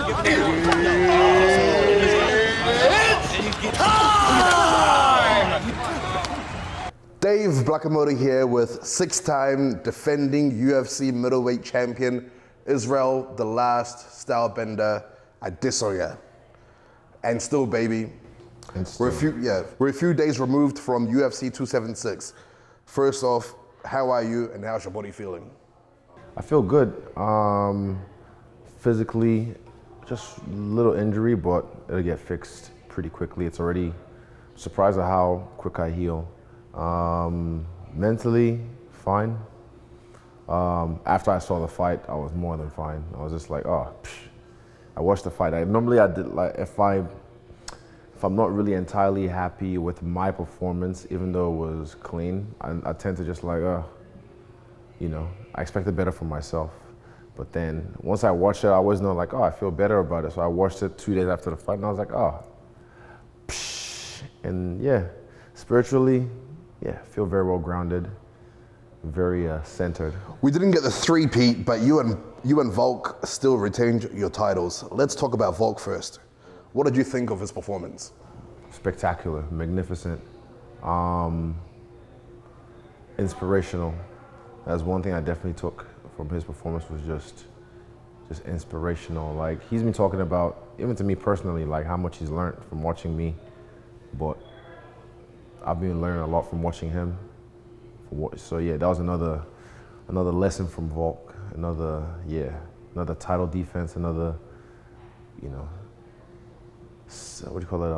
Dave Blakamoto here with six-time defending UFC middleweight champion, Israel, the last Stylebender, Adesanya. And still, baby, we're a few days removed from UFC 276. First off, how are you and how's your body feeling? I feel good. Physically, just a little injury, but it'll get fixed pretty quickly. It's already surprised at how quick I heal. Mentally, fine. After I saw the fight, I was more than fine. I was just like, oh, I watched the fight. Normally I did, like, if I'm not really entirely happy with my performance, even though it was clean, I tend to just like, you know, I expected better from myself. But then once I watched it, I always know like, oh, I feel better about it. So I watched it 2 days after the fight and I was like, oh, and yeah, spiritually, yeah, feel very well grounded, very centered. We didn't get the three-peat, but you and Volk still retained your titles. Let's talk about Volk first. What did you think of his performance? Spectacular, magnificent, inspirational. That's one thing I definitely took from his performance, was just inspirational. Like, he's been talking about, even to me personally, like how much he's learned from watching me, but I've been learning a lot from watching him. So yeah, that was another lesson from Volk. Another title defense. Another, you know, what do you call it?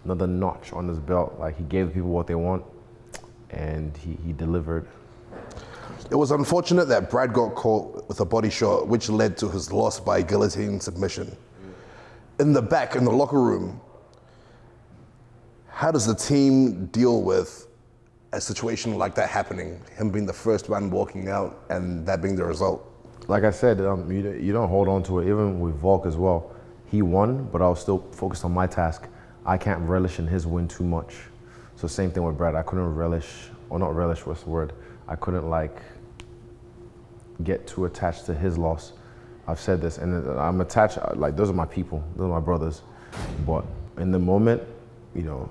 Another notch on his belt. Like, he gave the people what they want, and he delivered. It was unfortunate that Brad got caught with a body shot, which led to his loss by guillotine submission. In the back, in the locker room, how does the team deal with a situation like that happening? Him being the first one walking out and that being the result? Like I said, you don't hold on to it. Even with Volk as well, he won, but I was still focused on my task. I can't relish in his win too much. So same thing with Brad. I couldn't relish, or not relish, what's the word? I couldn't like get too attached to his loss. I've said this, and I'm attached, like, those are my people, those are my brothers. But in the moment, you know,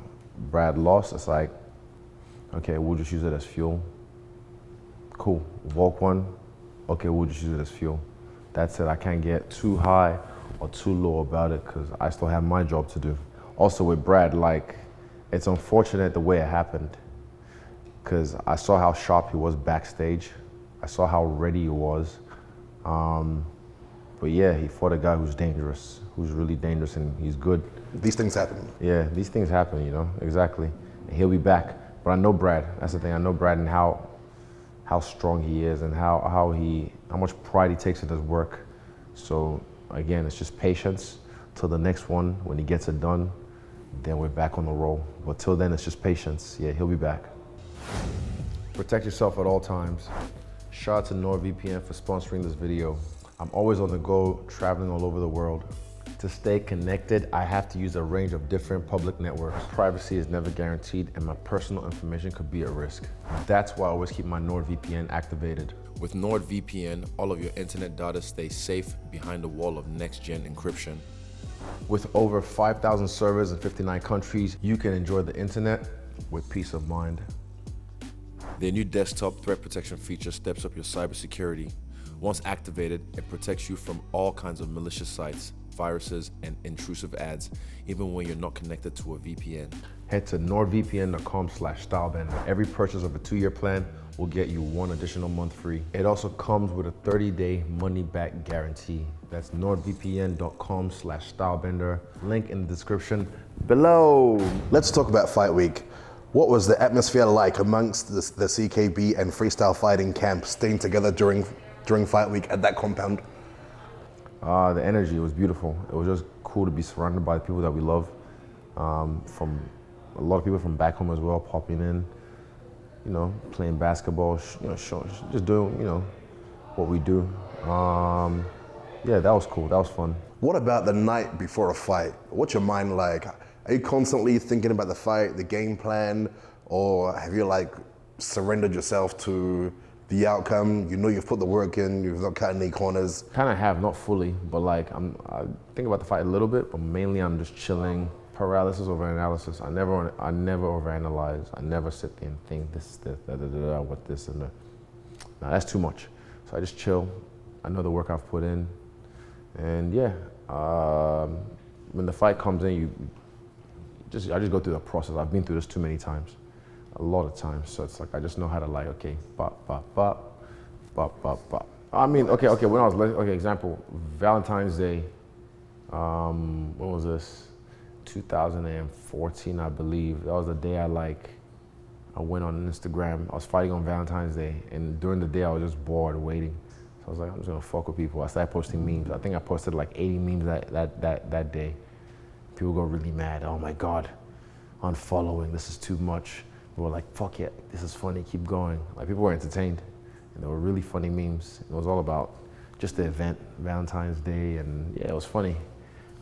Brad lost, it's like, okay, we'll just use it as fuel. Cool, Volk won, okay, we'll just use it as fuel. That's it, I can't get too high or too low about it, because I still have my job to do. Also with Brad, like, it's unfortunate the way it happened, because I saw how sharp he was backstage. I saw how ready he was. But yeah, he fought a guy who's dangerous, who's really dangerous, and he's good. These things happen. Yeah, these things happen, you know, exactly. And he'll be back. But I know Brad, that's the thing. I know Brad and how strong he is, and how much pride he takes in his work. So again, it's just patience till the next one. When he gets it done, then we're back on the roll. But till then, it's just patience. Yeah, he'll be back. Protect yourself at all times. Shout out to NordVPN for sponsoring this video. I'm always on the go, traveling all over the world. To stay connected, I have to use a range of different public networks. Privacy is never guaranteed, and my personal information could be at risk. That's why I always keep my NordVPN activated. With NordVPN, all of your internet data stays safe behind the wall of next-gen encryption. With over 5,000 servers in 59 countries, you can enjoy the internet with peace of mind. Their new desktop threat protection feature steps up your cybersecurity. Once activated, it protects you from all kinds of malicious sites, viruses, and intrusive ads, even when you're not connected to a VPN. Head to nordvpn.com/stylebender. Every purchase of a 2-year plan will get you 1 additional month free. It also comes with a 30-day money-back guarantee. That's nordvpn.com/stylebender. Link in the description below. Let's talk about Fight Week. What was the atmosphere like amongst the CKB and freestyle fighting camp staying together during Fight Week at that compound? The energy was beautiful. It was just cool to be surrounded by the people that we love. From a lot of people from back home as well, popping in, you know, playing basketball, just doing, you know, what we do. Yeah, that was cool. That was fun. What about the night before a fight? What's your mind like? Are you constantly thinking about the fight, the game plan, or have you like surrendered yourself to the outcome? You know you've put the work in, you've not cut any corners. Kind of have, not fully, but like I think about the fight a little bit, but mainly I'm just chilling. Paralysis over analysis. I never overanalyze. I never sit there and think this, what this and that. Now that's too much. So I just chill. I know the work I've put in, and yeah, when the fight comes in, I just go through the process. I've been through this too many times, a lot of times. So it's like I just know how to like, okay, bop, bop, bop, bop, bop, bop. I mean, okay. When I was example, Valentine's Day. When was this? 2014, I believe. That was the day I went on Instagram. I was fighting on Valentine's Day, and during the day I was just bored waiting. So I was like, I'm just gonna fuck with people. I started posting memes. I think I posted like 80 memes that day. People got really mad. Oh my God, unfollowing, this is too much. They were like, fuck it, this is funny, keep going. Like people were entertained, and they were really funny memes. It was all about just the event, Valentine's Day, and yeah, it was funny.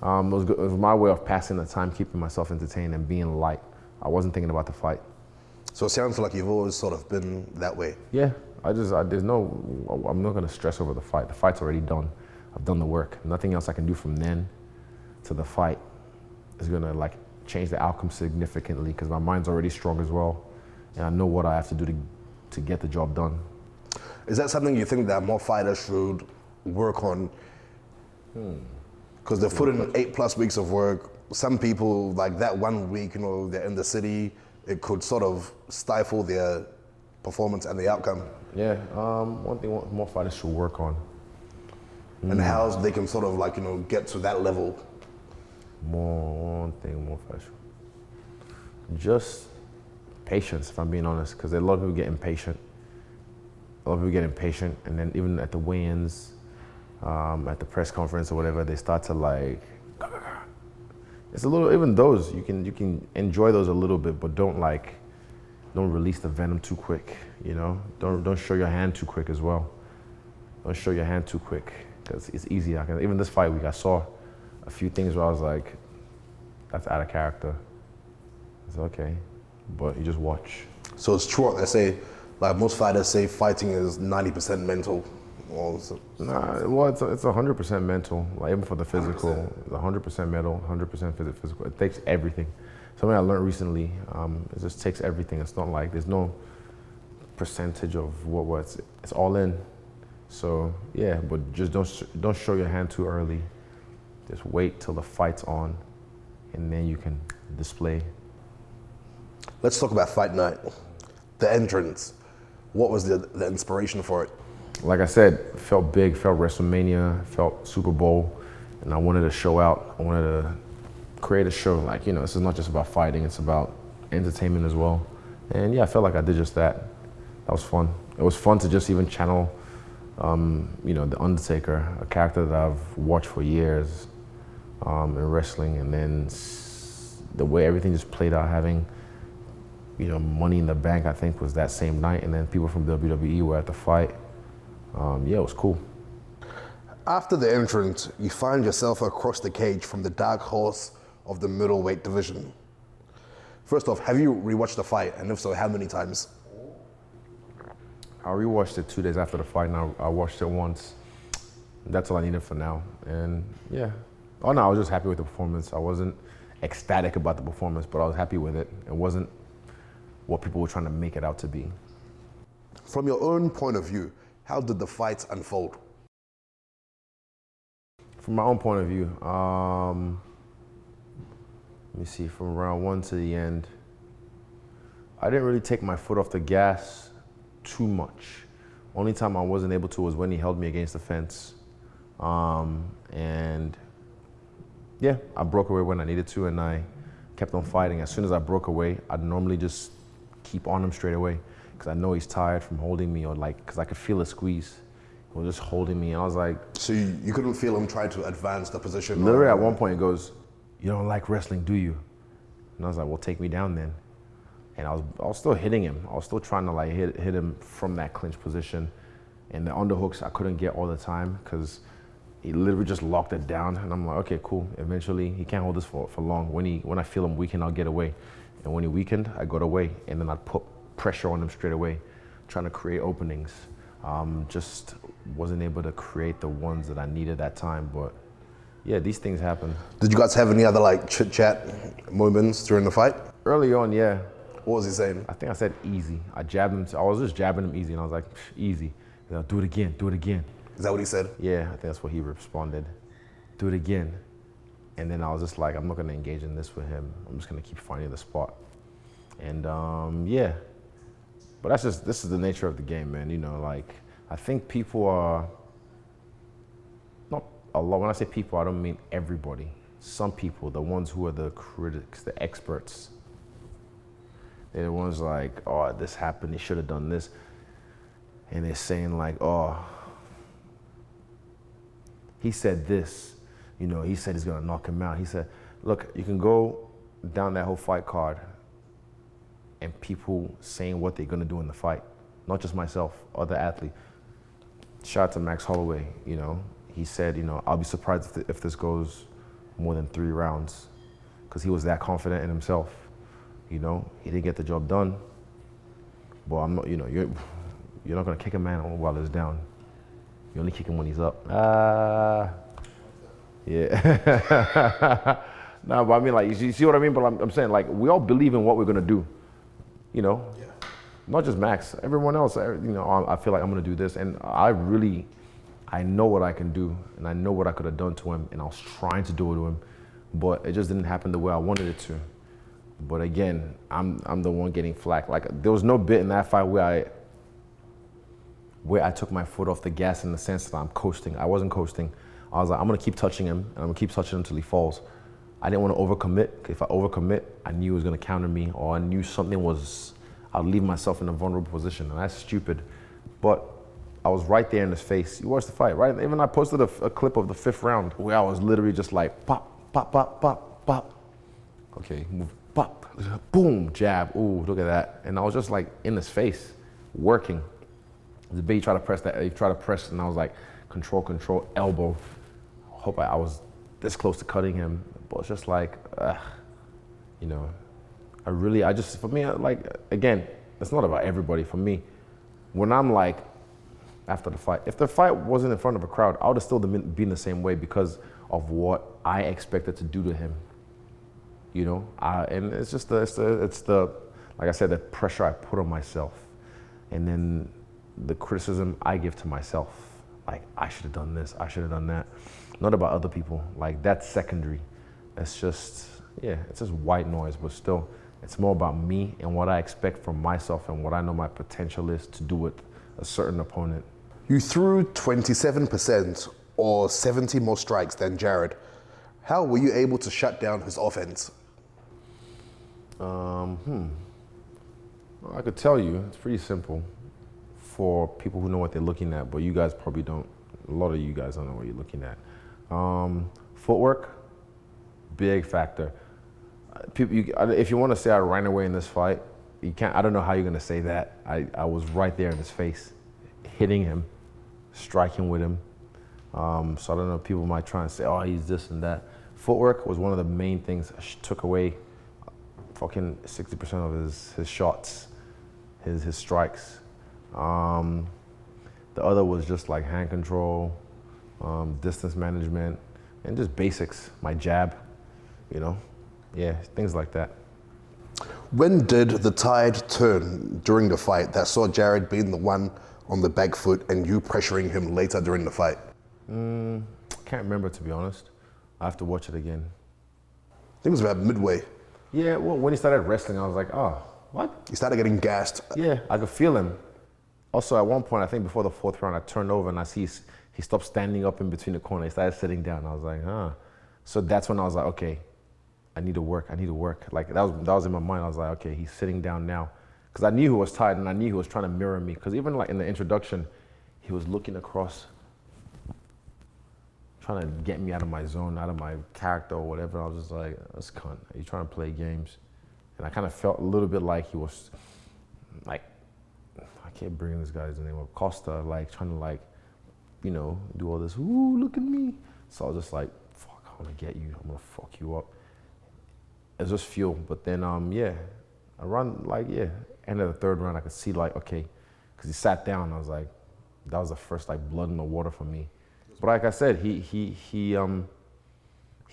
It was good. It was my way of passing the time, keeping myself entertained and being light. I wasn't thinking about the fight. So it sounds like you've always sort of been that way. Yeah, I'm not gonna stress over the fight. The fight's already done. I've done the work. Nothing else I can do from then to the fight is gonna like change the outcome significantly because my mind's already strong as well. And I know what I have to do to get the job done. Is that something you think that more fighters should work on? Because they've put in 8+ weeks of work. Some people, like that 1 week, they're in the city, it could sort of stifle their performance and the outcome. Yeah, one thing more fighters should work on. And how they can sort of like, get to that level. One thing more fighters should. Just patience, if I'm being honest, because a lot of people get impatient. And then even at the weigh-ins, at the press conference or whatever, they start to like, it's a little, even those, you can enjoy those a little bit, but don't release the venom too quick, Don't show your hand too quick as well. Don't show your hand too quick, because it's easy. Even this fight week, I saw a few things where I was like, that's out of character. It's okay, but you just watch. So it's true what they say, like most fighters say fighting is 90% mental. Nah, well, it's 100% mental, like even for the physical, 100% mental, 100% physical. It takes everything. Something I learned recently, it just takes everything. It's not like, there's no percentage of it's all in. So yeah, but just don't show your hand too early. Just wait till the fight's on, and then you can display. Let's talk about fight night. The entrance. What was the inspiration for it? Like I said, felt big, felt WrestleMania, felt Super Bowl, and I wanted to show out. I wanted to create a show. Like, this is not just about fighting, it's about entertainment as well. And yeah, I felt like I did just that. That was fun. It was fun to just even channel, The Undertaker, a character that I've watched for years in wrestling, and then the way everything just played out, having, Money in the Bank, I think, was that same night, and then people from WWE were at the fight. Yeah, it was cool. After the entrance, you find yourself across the cage from the dark horse of the middleweight division. First off, have you rewatched the fight? And if so, how many times? I rewatched it 2 days after the fight, and I watched it once. That's all I needed for now. And yeah. Oh no, I was just happy with the performance. I wasn't ecstatic about the performance, but I was happy with it. It wasn't what people were trying to make it out to be. From your own point of view, how did the fights unfold? From my own point of view, let me see, from round 1 to the end, I didn't really take my foot off the gas too much. Only time I wasn't able to was when he held me against the fence. And yeah, I broke away when I needed to, and I kept on fighting. As soon as I broke away, I'd normally just keep on him straight away, because I know he's tired from holding me, or because I could feel a squeeze. He was just holding me, and I was like... So you couldn't feel him try to advance the position? Literally at one point he goes, "You don't like wrestling, do you?" And I was like, "Well, take me down then." And I was still hitting him. I was still trying to hit him from that clinch position. And the underhooks I couldn't get all the time, because he literally just locked it down. And I'm like, okay, cool. Eventually, he can't hold this for long. When I feel him weaken, I'll get away. And when he weakened, I got away. And then I'd put pressure on him straight away, trying to create openings. Just wasn't able to create the ones that I needed that time. But yeah, these things happen. Did you guys have any other like chit chat moments during the fight? Early on, yeah. What was he saying? I think I said easy. I jabbed him. I was just jabbing him easy, and I was like, easy. You know, do it again, do it again. Is that what he said? Yeah, I think that's what he responded. Do it again. And then I was just like, I'm not gonna engage in this with him. I'm just gonna keep finding the spot. And yeah, but this is the nature of the game, man. You know, like, I think people are, not a lot, when I say people, I don't mean everybody. Some people, the ones who are the critics, the experts, they're the ones like, oh, this happened, he should have done this. And they're saying like, oh, he said this, you know, he said he's gonna knock him out. He said, look, you can go down that whole fight card and people saying what they're gonna do in the fight. Not just myself, other athletes. Shout out to Max Holloway, you know, he said, you know, I'll be surprised if this goes more than 3 rounds, because he was that confident in himself. You know, he didn't get the job done, but I'm not, you know, you're not gonna kick a man while he's down. You only kick him when he's up. Yeah. No, but I mean, like, you see what I mean? But I'm saying, like, we all believe in what we're gonna do, you know? Yeah. Not just Max, everyone else, you know, I feel like I'm gonna do this, and I know what I can do, and I know what I could have done to him, and I was trying to do it to him, but it just didn't happen the way I wanted it to. But again, I'm the one getting flack. Like, there was no bit in that fight where I took my foot off the gas in the sense that I'm coasting. I wasn't coasting. I was like, I'm gonna keep touching him, and I'm gonna keep touching him until he falls. I didn't want to overcommit. If I overcommit, I knew he was gonna counter me, or I knew I'd leave myself in a vulnerable position, and that's stupid. But I was right there in his face. You watched the fight, right? Even I posted a clip of the 5th round where I was literally just like, pop, pop, pop, pop, pop. Okay, move, pop, boom, jab, ooh, look at that. And I was just like in his face, working. The bait tried to press that, he tried to press, and I was like, control, control, elbow. Hope I was this close to cutting him, but it's just like, you know, for me, like, again, it's not about everybody. For me, when I'm like, after the fight, if the fight wasn't in front of a crowd, I would have still been the same way because of what I expected to do to him. You know, and it's just the like I said, the pressure I put on myself, and then the criticism I give to myself. Like, I should have done this, I should have done that. Not about other people. Like, that's secondary. It's just, yeah, it's just white noise, but still, it's more about me and what I expect from myself and what I know my potential is to do with a certain opponent. You threw 27% or 70 more strikes than Jared. How were you able to shut down his offense? Well, I could tell you, it's pretty simple for people who know what they're looking at, but you guys probably don't. A lot of you guys don't know what you're looking at. Footwork, big factor. If you want to say I ran away in this fight, you can't. I don't know how you're gonna say that. I was right there in his face, hitting him, striking with him. So I don't know, people might try and say, oh, he's this and that. Footwork was one of the main things. Took away fucking 60% of his shots, his strikes. The other was just like hand control, distance management, and just basics, my jab, you know? Yeah, things like that. When did the tide turn during the fight that saw Jared being the one on the back foot and you pressuring him later during the fight? Can't remember, to be honest. I have to watch it again. I think it was about midway. Yeah, well, when he started wrestling, I was like, oh, what? He started getting gassed. Yeah, I could feel him. Also, at one point, I think before the 4th round, I turned over and I see he stopped standing up in between the corner. He started sitting down. I was like, huh. So that's when I was like, okay, I need to work. Like, that was in my mind. I was like, okay, he's sitting down now. Because I knew he was tired and I knew he was trying to mirror me. Because even like in the introduction, he was looking across, trying to get me out of my zone, out of my character or whatever. I was just like, this cunt, are you trying to play games? And I kind of felt a little bit like he was, like, I can't bring this guy's name up, Costa, like trying to like, you know, do all this, ooh, look at me. So I was just like, fuck, I'm gonna get you, I'm gonna fuck you up. It was just fuel. But then, yeah, around like, yeah, end of the 3rd round, I could see like, okay, because he sat down, I was like, that was the first like blood in the water for me. But like I said, he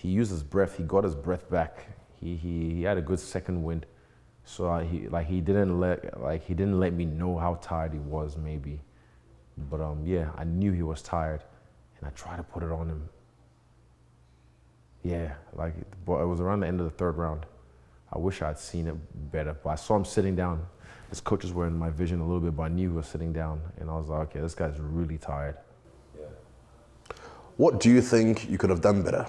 used his breath. He got his breath back. He had a good second wind. So he didn't let me know how tired he was maybe. But yeah, I knew he was tired, and I tried to put it on him. Yeah, but it was around the end of the third round. I wish I had seen it better, but I saw him sitting down. His coaches were in my vision a little bit, but I knew he was sitting down, and I was like, okay, this guy's really tired. Yeah. What do you think you could have done better?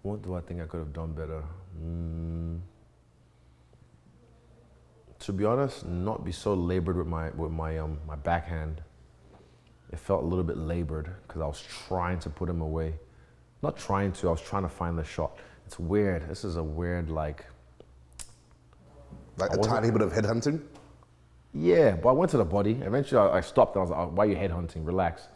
What do I think I could have done better? To be honest, not be so labored with my backhand. It felt a little bit labored because I was trying to put him away. Not trying to, I was trying to find the shot. It's weird. This is a weird Like a tiny bit of headhunting? Yeah, but I went to the body. Eventually I stopped. I was like, why are you headhunting? Relax.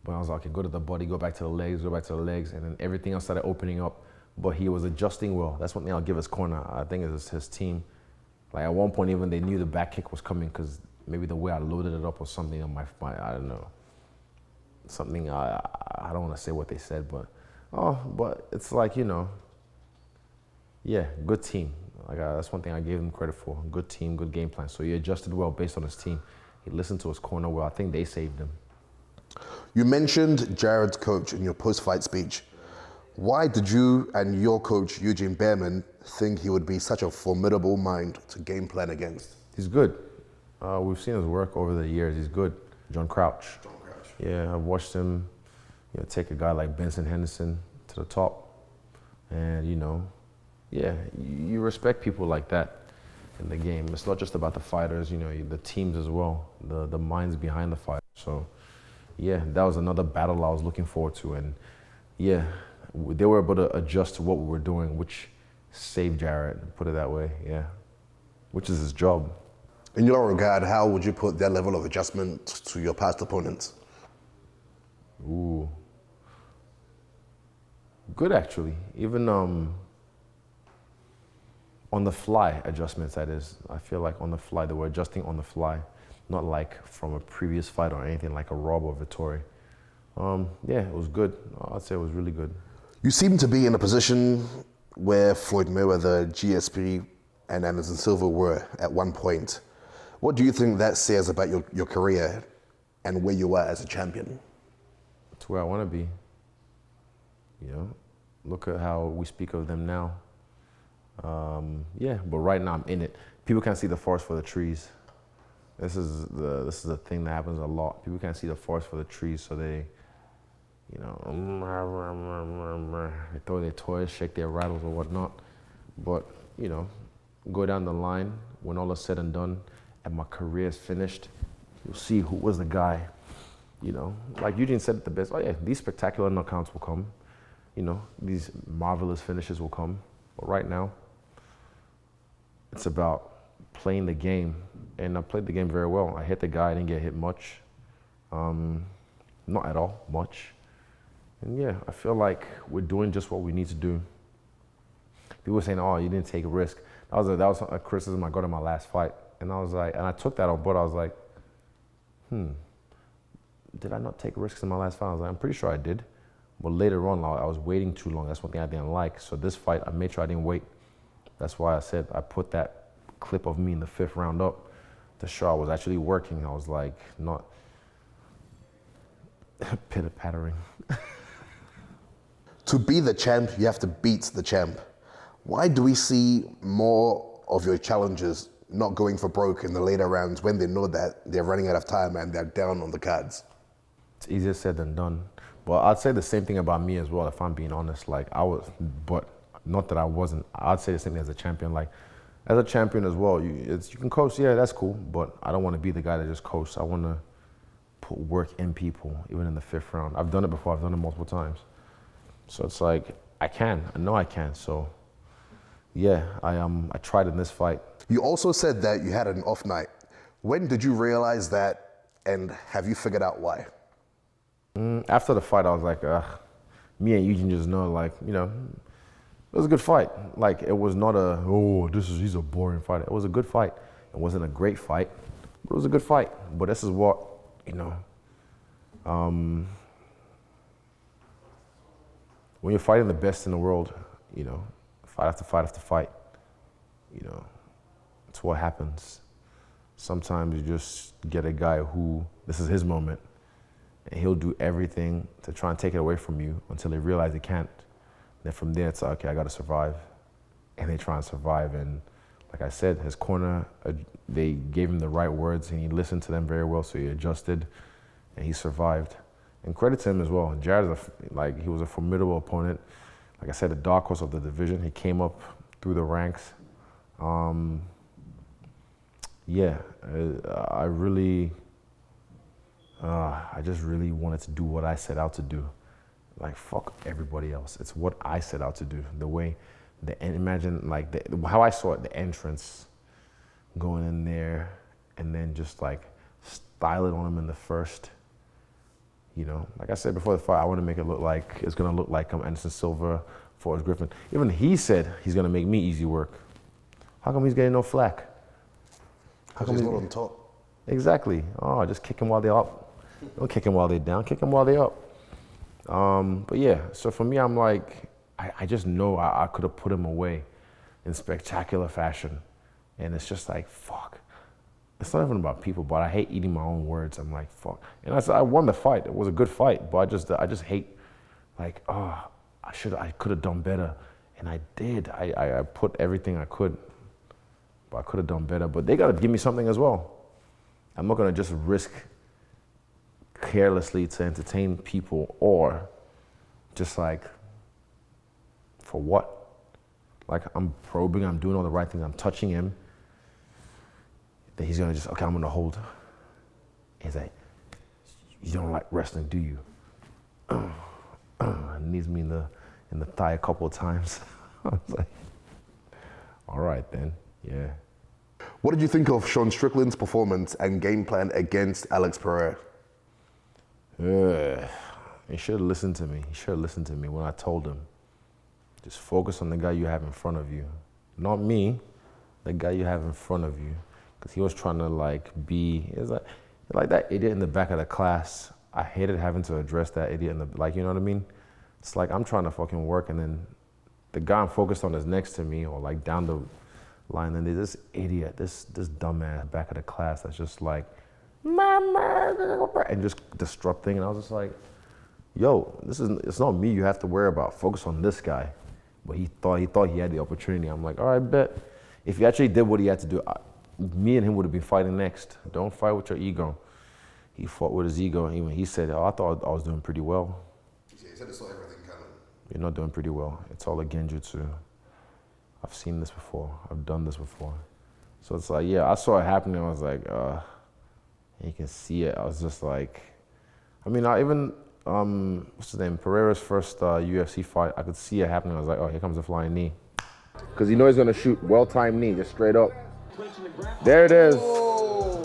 But I was like, okay, go to the body, go back to the legs, go back to the legs, and then everything else started opening up. But he was adjusting well. That's one thing I'll give his corner. I think it's his team. Like at one point even they knew the back kick was coming because maybe the way I loaded it up or something on my I don't know. Something, I don't want to say what they said, but it's like, you know, yeah, good team. Like that's one thing I gave him credit for. Good team, good game plan. So he adjusted well based on his team. He listened to his corner well. I think they saved him. You mentioned Jared's coach in your post-fight speech. Why did you and your coach, Eugene Behrman, think he would be such a formidable mind to game plan against? He's good. We've seen his work over the years. He's good. John Crouch. Yeah, I've watched him, you know, take a guy like Benson Henderson to the top. And, you know, yeah, you respect people like that in the game. It's not just about the fighters, you know, the teams as well, the minds behind the fight. So, yeah, that was another battle I was looking forward to. And, yeah, they were able to adjust to what we were doing, which saved Jared, put it that way, yeah, which is his job. In your regard, how would you put that level of adjustment to your past opponents? Ooh. Good, actually. Even on the fly adjustments, that is. I feel like on the fly, they were adjusting on the fly, not like from a previous fight or anything like a Rob or Vittori. Yeah, it was good. I'd say it was really good. You seem to be in a position where Floyd Mayweather, GSP, and Anderson Silva were at one point. What do you think that says about your career and where you are as a champion? It's where I want to be. You know, look at how we speak of them now. Yeah, but right now I'm in it. People can't see the forest for the trees. This is the thing that happens a lot. People can't see the forest for the trees, so they, you know, they throw their toys, shake their rattles or whatnot. But, you know, go down the line, when all is said and done, and my career is finished, you'll see who was the guy. You know, like Eugene said it the best, oh yeah, these spectacular knockouts will come. You know, these marvelous finishes will come. But right now, it's about playing the game. And I played the game very well. I hit the guy, I didn't get hit much. Not at all, much. And yeah, I feel like we're doing just what we need to do. People were saying, oh, you didn't take a risk. That was a criticism I got in my last fight. And I was like, and I took that on board. I was like, did I not take risks in my last fight? I was like, I'm pretty sure I did. But later on, I was waiting too long. That's one thing I didn't like. So this fight, I made sure I didn't wait. That's why I said I put that clip of me in the 5th round up to show I was actually working. I was like, not pitter-pattering. To be the champ, you have to beat the champ. Why do we see more of your challengers not going for broke in the later rounds when they know that they're running out of time and they're down on the cards? It's easier said than done. But I'd say the same thing about me as well, if I'm being honest. Like I was, but not that I wasn't. I'd say the same thing as a champion. Like as a champion as well, you can coach, yeah, that's cool. But I don't want to be the guy that just coasts. I want to put work in people, even in the 5th round. I've done it before. I've done it multiple times. So it's like I know I can. So yeah, I tried in this fight. You also said that you had an off night. When did you realize that, and have you figured out why? After the fight, I was like, me and Eugene just know, like, you know, was a good fight. Like, it was not he's a boring fighter. It was a good fight. It wasn't a great fight, but it was a good fight. But this is what, when you're fighting the best in the world, fight after fight after fight, it's what happens. Sometimes you just get a guy who, this is his moment, and he'll do everything to try and take it away from you until they realize they can't. Then from there, it's like, okay, I gotta survive. And they try and survive. And like I said, his corner, they gave him the right words and he listened to them very well, so he adjusted and he survived. And credit to him as well. Jared, he was a formidable opponent. Like I said, the dark horse of the division. He came up through the ranks. I just really wanted to do what I set out to do. Like, fuck everybody else. It's what I set out to do. The way, imagine how I saw it, the entrance, going in there and then just like style it on him in the first. Like I said before the fight, I want to make it look like, it's going to look like Anderson Silva, Forrest Griffin. Even he said he's going to make me easy work. How come he's getting no flack? How come he's not on top? Exactly. Oh, just kick him while they're up. Don't kick him while they're down, kick him while they're up. But yeah, so for me, I'm like, I just know I could have put him away in spectacular fashion. And it's just like, fuck. It's not even about people, but I hate eating my own words. I'm like, fuck. And I won the fight. It was a good fight, but I just hate, like, I could have done better. And I did. I put everything I could, but I could have done better. But they got to give me something as well. I'm not going to just risk carelessly to entertain people, or just like, for what? Like, I'm probing, I'm doing all the right things, I'm touching him. Then he's gonna just, okay, I'm gonna hold. He's like, you don't like wrestling, do you? Knees me in the thigh a couple of times. I was like, all right then, yeah. What did you think of Sean Strickland's performance and game plan against Alex Pereira? He should have listened to me. He should have listened to me when I told him, just focus on the guy you have in front of you. Not me, the guy you have in front of you. Because he was trying to it was like that idiot in the back of the class. I hated having to address that idiot in the, you know what I mean? It's like, I'm trying to fucking work, and then the guy I'm focused on is next to me, or like down the line, and there's this idiot, this dumbass back of the class that's just like, mama, and just disrupting. And I was just like, yo, it's not me you have to worry about. Focus on this guy. But he thought he had the opportunity. I'm like, all right, bet. If he actually did what he had to do, me and him would have been fighting next. Don't fight with your ego. He fought with his ego. Even he said, I thought I was doing pretty well. He said it's not everything kind of. You're not doing pretty well. It's all a genjutsu. I've seen this before. I've done this before. So it's like, yeah, I saw it happening. I was like, you can see it. I was just like, I even, what's his name? Pereira's first UFC fight, I could see it happening. I was like, oh, here comes a flying knee. Because you know he's going to shoot well-timed knee, just straight up. There it is. Oh.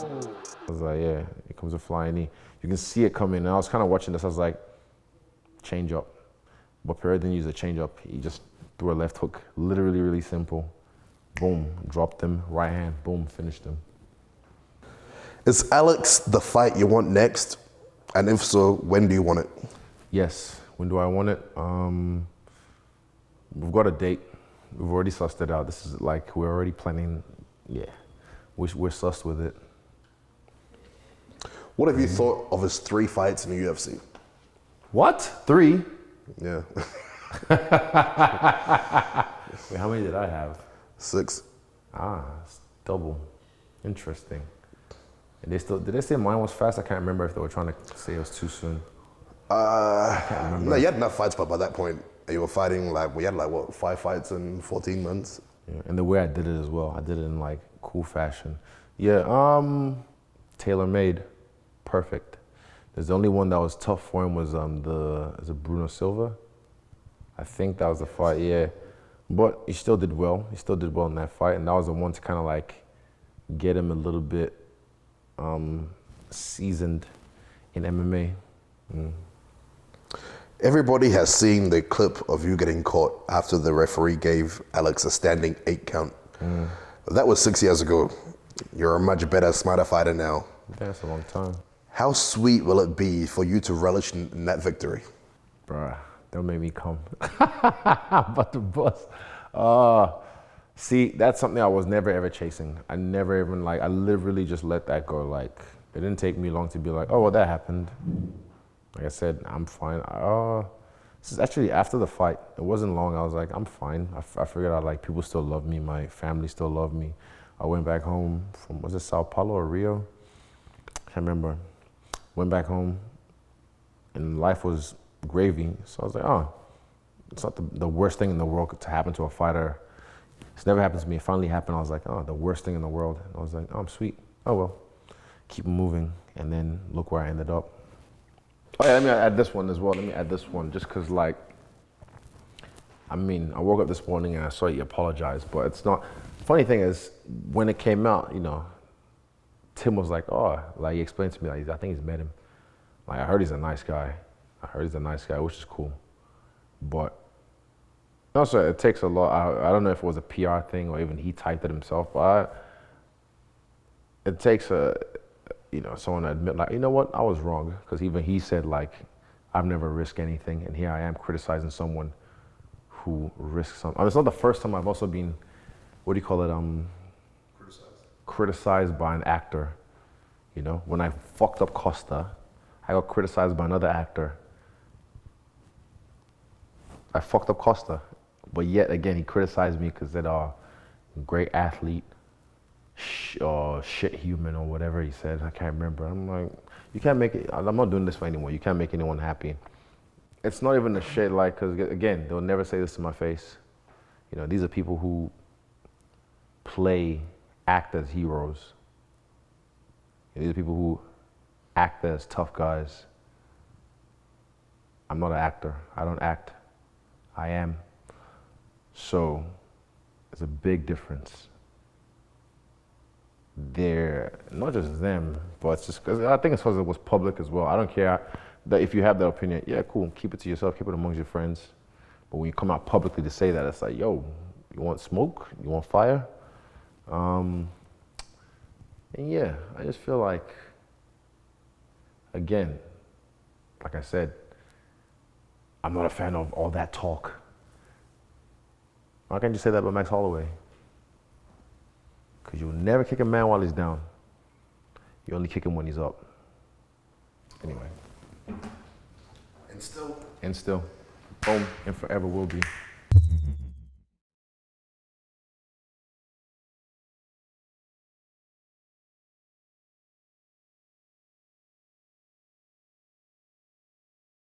I was like, yeah, here comes a flying knee. You can see it coming. And I was kind of watching this. I was like, change up. But Pereira didn't use a change up. He just threw a left hook. Literally, really simple. Boom, dropped him. Right hand, boom, finished him. Is Alex the fight you want next? And if so, when do you want it? Yes, when do I want it? We've got a date. We've already sussed it out. This is like, we're already planning, yeah. We're sussed with it. What have you thought of his 3 fights in the UFC? What? 3? Yeah. Wait, how many did I have? 6. It's double. Interesting. And did they say mine was fast? I can't remember if they were trying to say it was too soon. I can't remember. No, you had enough fights, but by that point, you were fighting we had 5 fights in 14 months? Yeah, and the way I did it as well, I did it in cool fashion. Yeah, tailor-made, perfect. There's the only one that was tough for him was is it Bruno Silva? I think that was the fight, yeah. But he still did well. He still did well in that fight, and that was the one to kind of get him a little bit seasoned in MMA. Everybody has seen the clip of you getting caught after the referee gave Alex a standing 8 count. That was 6 years ago. You're a much better, smarter fighter now. Yeah, that's a long time. How sweet will it be for you to relish in that victory? Bruh, don't make me come. But the bus. See, that's something I was never ever chasing. I never even I literally just let that go. Like, it didn't take me long to be like, oh, well, that happened. Like I said, I'm fine. This is actually after the fight. It wasn't long. I was like, I'm fine. I figured out like people still love me. My family still love me. I went back home from, was it Sao Paulo or Rio? I can't remember. Went back home and life was gravy. So I was like, oh, it's not the worst thing in the world to happen to a fighter. It's never happened to me. It finally happened. I was like, oh, the worst thing in the world. And I was like, oh, I'm sweet. Oh, well, keep moving. And then look where I ended up. Oh yeah, let me add this one as well. Let me add this one just because I woke up this morning and I saw you apologize, but it's not. Funny thing is, when it came out, Tim was like, oh, like he explained to me, like, I think he's met him. Like, I heard he's a nice guy. Which is cool. But also, it takes a lot. I don't know if it was a PR thing or even he typed it himself, but it takes someone to admit, like, you know what, I was wrong. Because even he said, like, I've never risked anything, and here I am criticizing someone who risks something. I mean, it's not the first time I've also been, what do you call it, criticized by an actor. When I fucked up Costa, I got criticized by another actor. I fucked up Costa, but yet again, he criticized me because said, great athlete, shit human or whatever he said. I can't remember. I'm like, you can't make it. I'm not doing this for anyone. You can't make anyone happy. It's not even the shit, like, because again, they'll never say this to my face. These are people who act as heroes. These are people who act as tough guys. I'm not an actor. I don't act. I am. So, it's a big difference. They're not just them, but it's just because I think it's because it was public as well. I don't care that if you have that opinion, yeah, cool, keep it to yourself, keep it amongst your friends. But when you come out publicly to say that, it's like, yo, you want smoke? You want fire? And yeah, I just feel like, again, like I said, I'm not a fan of all that talk. Why can't you say that about Max Holloway? Because you'll never kick a man while he's down. You only kick him when he's up. Anyway. And still. And still. Boom. And forever will be.